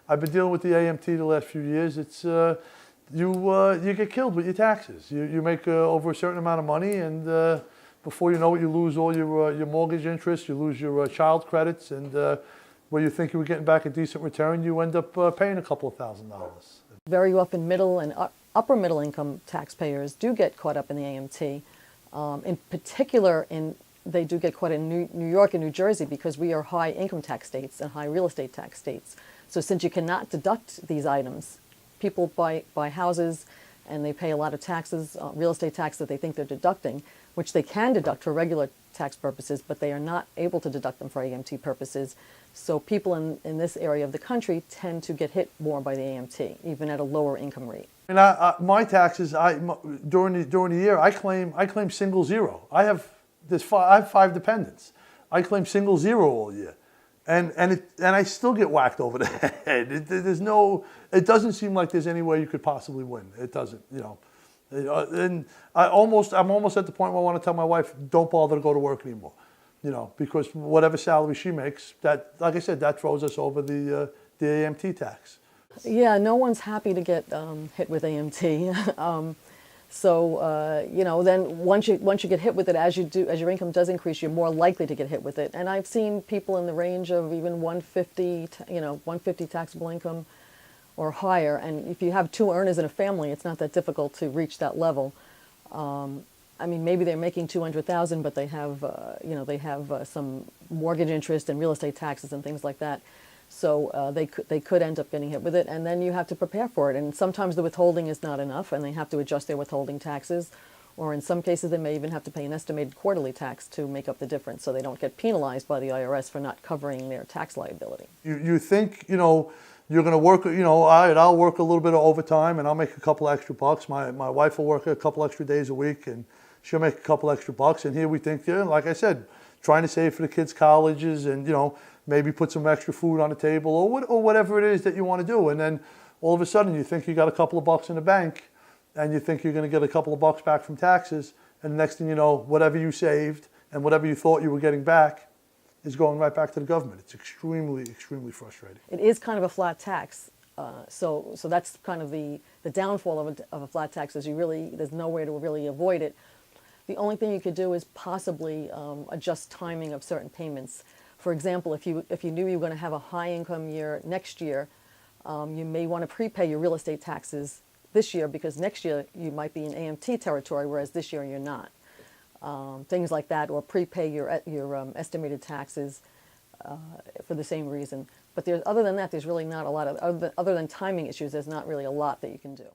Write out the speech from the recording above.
I've been dealing with the AMT the last few years. It's you get killed with your taxes. You make over a certain amount of money, and before you know it, you lose all your mortgage interest, you lose your child credits, and where you think you were getting back a decent return, you end up paying a couple of $1,000s. Very often middle and upper middle income taxpayers do get caught up in the AMT. In particular, they do get caught in New York and New Jersey because we are high income tax states and high real estate tax states. So since you cannot deduct these items, people buy houses and they pay a lot of taxes, real estate tax that they think they're deducting, which they can deduct for regular tax purposes, but they are not able to deduct them for AMT purposes. So people in this area of the country tend to get hit more by the AMT, even at a lower income rate. And my taxes, during the year, I claim single zero. I have 5 dependents. I claim single zero all year, and I still get whacked over the head. It doesn't seem like there's any way you could possibly win. It doesn't, And I'm almost at the point where I want to tell my wife, don't bother to go to work anymore, because whatever salary she makes, that, like I said, that throws us over the AMT tax. Yeah, no one's happy to get hit with AMT. Then once you get hit with it, as your income does increase, you're more likely to get hit with it. And I've seen people in the range of even 150 taxable income or higher. And if you have 2 earners in a family, it's not that difficult to reach that level. Maybe they're making $200,000, but they have some mortgage interest and real estate taxes and things like that. So they could end up getting hit with it, and then you have to prepare for it. And sometimes the withholding is not enough, and they have to adjust their withholding taxes. Or in some cases, they may even have to pay an estimated quarterly tax to make up the difference, so they don't get penalized by the IRS for not covering their tax liability. You think, you're going to work, all right, I'll work a little bit of overtime, and I'll make a couple extra bucks. My wife will work a couple extra days a week, and she'll make a couple extra bucks. And here we think, like I said, trying to save for the kids' colleges, and maybe put some extra food on the table, or whatever it is that you want to do. And then all of a sudden you think you got a couple of bucks in the bank, and you think you're going to get a couple of bucks back from taxes, and the next thing you know, whatever you saved and whatever you thought you were getting back is going right back to the government. It's extremely, extremely frustrating. It is kind of a flat tax. So that's kind of the downfall of a flat tax, is there's no way to really avoid it. The only thing you could do is possibly adjust timing of certain payments. For example, if you knew you were going to have a high income year next year, you may want to prepay your real estate taxes this year, because next year you might be in AMT territory, whereas this year you're not. Things like that, or prepay your estimated taxes for the same reason. But other than that, there's really not a lot of, other than timing issues, there's not really a lot that you can do.